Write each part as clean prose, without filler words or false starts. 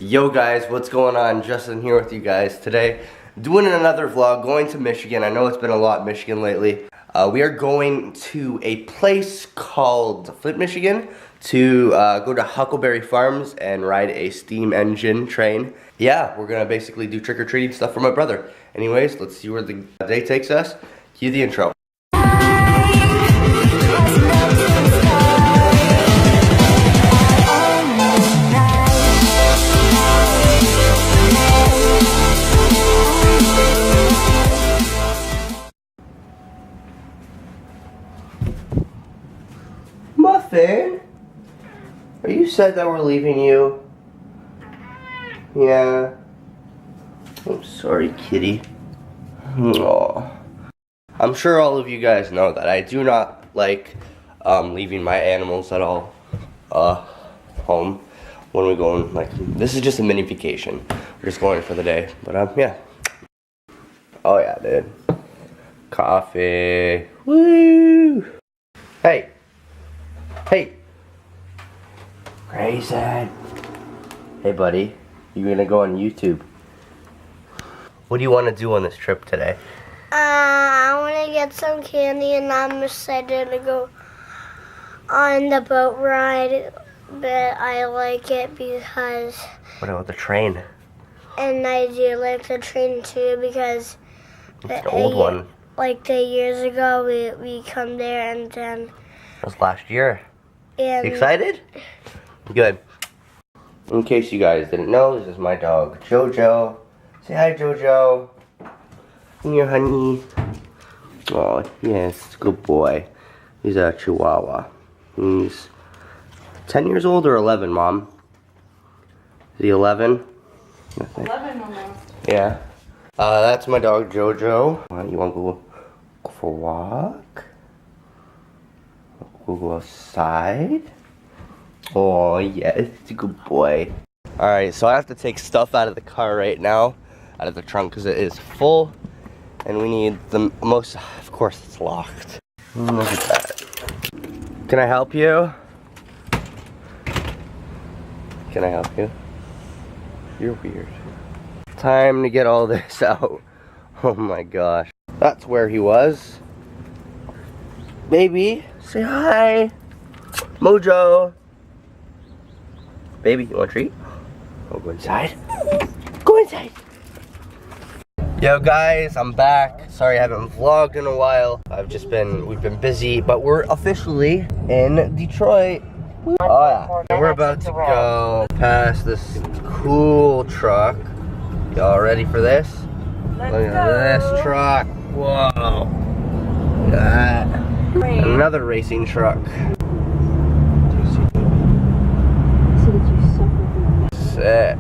Yo guys, what's going on? Justin here with you guys today. Doing another vlog, going to Michigan. I know it's been a lot in Michigan lately. We are going to a place called Flint, Michigan to go to Huckleberry Farms and ride a steam engine train. Yeah, we're gonna basically do trick-or-treating stuff for my brother. Anyways, let's see where the day takes us. Cue the intro. Muffin? Are you sad that we're leaving you? Yeah. I'm sorry, kitty. Aww. I'm sure all of you guys know that I do not like leaving my animals at all home when we go on, like, this is just a mini vacation. We're just going for the day, but yeah. Oh yeah, dude. Coffee. Woo! Hey. Hey. Grayson. Hey buddy, you're gonna go on YouTube. What do you want to do on this trip today? I want to get some candy and I'm excited to go on the boat ride, but I like it because... What about the train? And I do like the train too because... It's an old one. Like the years ago we come there and then... That was last year. And You excited? Good. In case you guys didn't know, this is my dog, Jojo. Say hi, Jojo. Here, honey. Oh, yes, good boy. He's a Chihuahua. He's 10 years old or 11, Mom? Is he 11? 11 almost. Yeah. That's my dog, Jojo. You want to go for a walk? We'll go outside. Oh, yeah, it's a good boy. Alright, so I have to take stuff out of the car right now, out of the trunk, because it is full. And we need the most, of course it's locked. Look at that. Can I help you? Can I help you? You're weird. Time to get all this out. Oh my gosh. That's where he was. Baby, say hi. Mojo. Baby, you want a treat? Oh, go inside. Go inside. Yo guys, I'm back. Sorry I haven't vlogged in a while. We've been busy, but we're officially in Detroit. Oh yeah. And we're about to go past this cool truck. Y'all ready for this? Look at this truck. Whoa. Look at that. Another racing truck. Sick.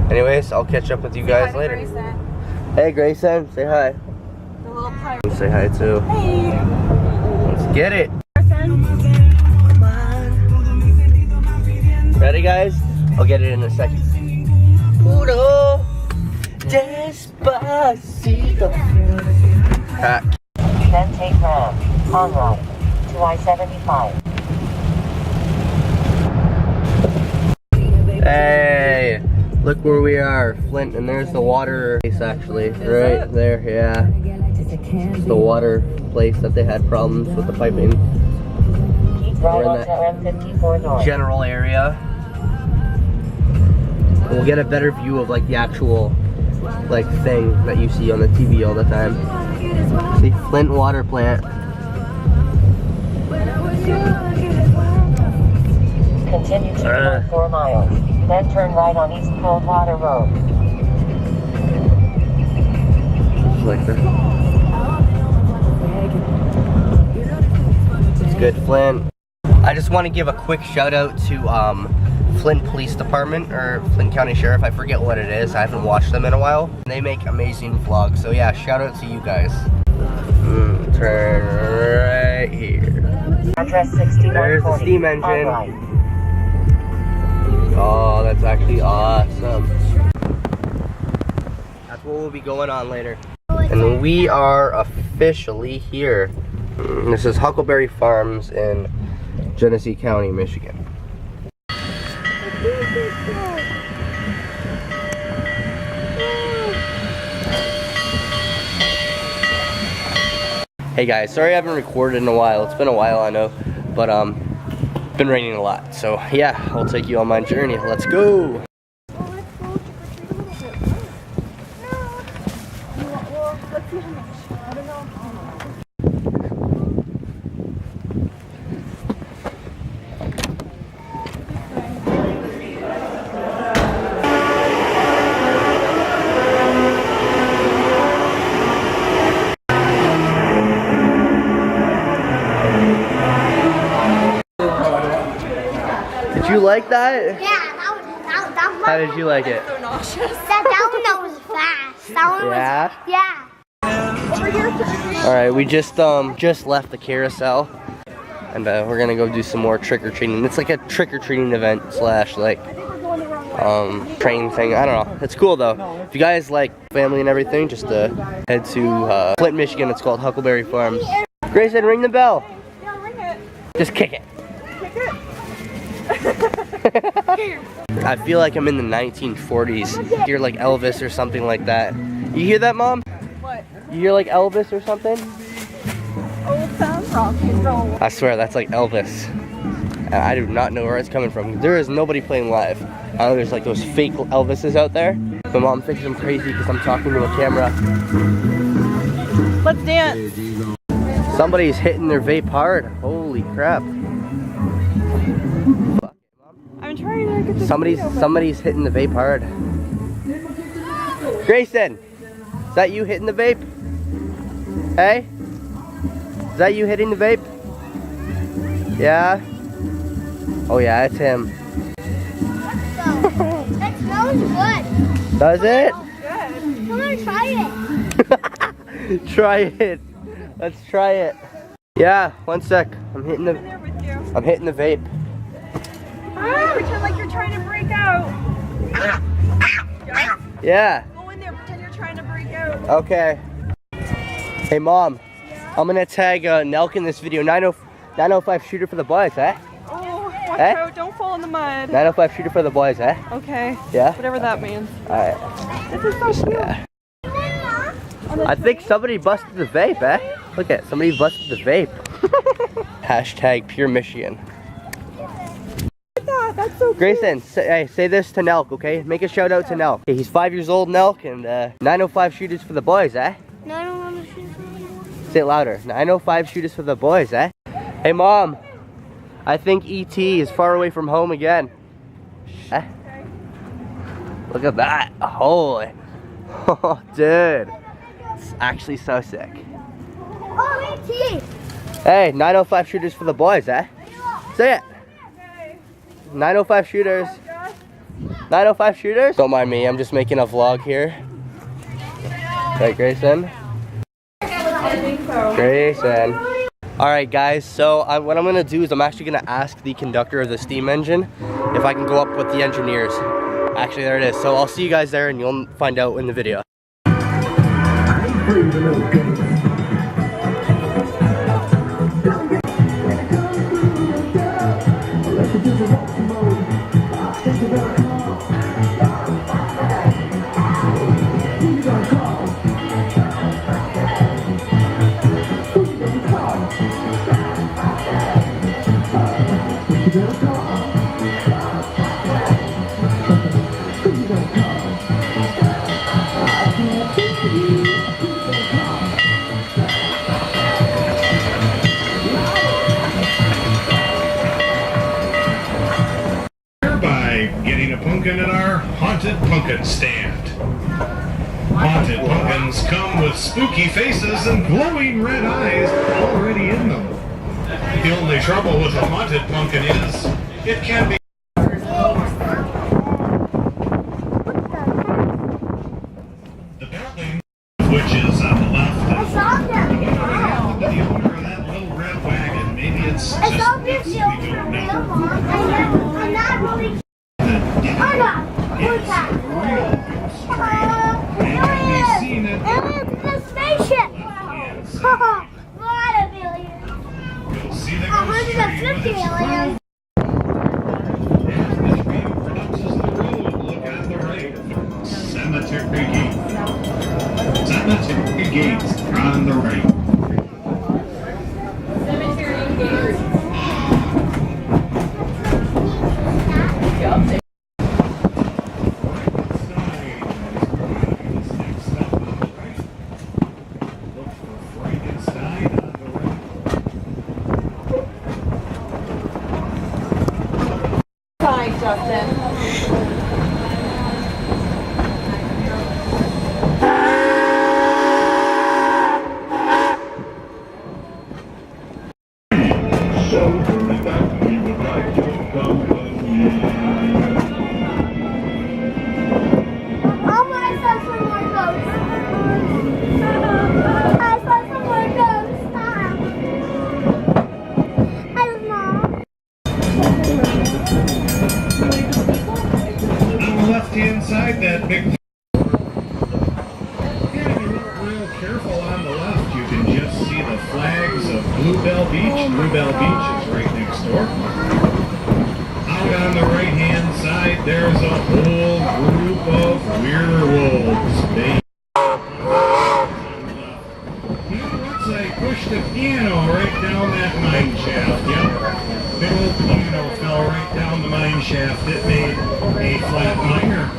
Anyways, I'll catch up with you guys later. Grayson. Hey Grayson, say hi. The little pirate. Say hi too. Hey. Let's get it. Grayson. Ready guys? I'll get it in a second. Puro Despacito. Pack. Then take Ram, on right, to I-75. Hey, look where we are, Flint, and there's the water place actually, right there, yeah. It's the water place that they had problems with the piping. Keep right on to M54 North. General area. We'll get a better view of like the actual like thing that you see on the TV all the time. See, Flint water plant. Continue to 4 miles, then turn right on East Coldwater Road. Like that. It's good, Flint. I just want to give a quick shout out to Flint Police Department or Flint County Sheriff. I forget what it is. I haven't watched them in a while. They make amazing vlogs. So yeah, shout out to you guys. Turn right here. Address 6140. There's the steam engine. On right. Oh, that's actually awesome. That's what we'll be going on later. And we are officially here. This is Huckleberry Farms in Genesee County, Michigan. Hey guys, sorry I haven't recorded in a while. It's been a while, I know, but been raining a lot. So yeah, I'll take you on my journey. Let's go. Did you like that? Yeah, that How did you like it? So nauseous. that one was fast. That one Yeah? yeah. Alright, we just left the carousel. And we're gonna go do some more trick-or-treating. It's like a trick-or-treating event slash like train thing. I don't know. It's cool though. If you guys like family and everything, just head to Flint, Michigan. It's called Huckleberry Farms. Grayson, ring the bell. Yeah, ring it. Just kick it. Kick it. I feel like I'm in the 1940s. You're like Elvis or something like that. You hear that, Mom? What? You hear like Elvis or something? Old sound rock and roll. I swear, that's like Elvis. And I do not know where it's coming from. There is nobody playing live. I know there's like those fake Elvises out there. My mom thinks I'm crazy because I'm talking to a camera. Let's dance. Somebody's hitting their vape hard. Holy crap. I'm trying to get this Somebody's hitting the vape hard. Grayson, is that you hitting the vape? Hey? Is that you hitting the vape? Yeah? Oh yeah, it's him. That smells good. Does it? Good. Come on, try it. Try it. Let's try it. Yeah, one sec. I'm hitting I'm there with you. the vape. Pretend like you're trying to break out. Yeah. Go in there, pretend you're trying to break out. Okay. Hey Mom, I'm gonna tag Nelk in this video. 905 shooter for the boys, eh? Oh, watch Eh? out, don't fall in the mud. 905 shooter for the boys, eh? Okay. Yeah? Whatever that means. Alright. This is so cute. Yeah. I think somebody busted the vape, eh? Look at somebody busted the vape. Hashtag pure Michigan. That's so cute. Grayson, say this to Nelk, okay? Make a shout out to Nelk. Okay, he's 5 years old, Nelk, and 905 shooters for the boys, eh? No, I don't want to shoot. Say it louder. 905 shooters for the boys, eh? Hey Mom, I think ET is far away from home again. Eh? Look at that. Holy. Oh, dude. It's actually so sick. Oh, E.T. Hey, 905 shooters for the boys, eh? Say it. 905 shooters. 905 shooters? Don't mind me, I'm just making a vlog here. Right, Grayson? I think so. Grayson. Alright guys, so what I'm going to do is I'm actually going to ask the conductor of the steam engine if I can go up with the engineers. Actually, there it is. So I'll see you guys there and you'll find out in the video. Getting a pumpkin at our haunted pumpkin stand. Haunted pumpkins come with spooky faces and glowing red eyes already in them. The only trouble with a haunted pumpkin is it can be the building, which is on the left. I saw them. The owner of that little red wagon. Maybe it's I just saw this we over don't real know. long. I'm not really. Hold on. Who's that? It. It's the spaceship. What a million. You'll see the 150 million. As the train crosses the road, look on the right. Cemetery gate. Cemetery gates are on the right. Justin. Oh, I saw some more ghosts. I saw some more ghosts. I don't know. On the left-hand side, that big. Yeah, if you look real careful on the left, you can just see the flags of Bluebell Beach. Bluebell Beach is right next door. Out on the right-hand side, there's a whole group of werewolves. Once I pushed the piano right down that mine shaft, yep. Big old piano fell right down the mine shaft. It made a flat minor.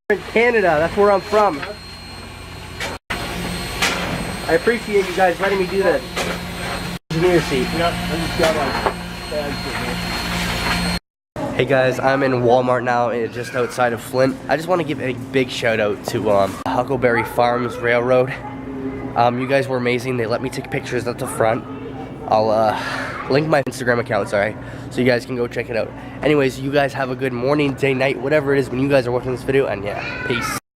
In Canada, that's where I'm from. I appreciate you guys letting me do this. Engineer seat. Hey guys, I'm in Walmart now, just outside of Flint. I just want to give a big shout out to Huckleberry Farms Railroad. You guys were amazing. They let me take pictures at the front. I'll link my Instagram account, sorry, so you guys can go check it out. Anyways, you guys have a good morning, day, night, whatever it is when you guys are watching this video, and yeah, peace.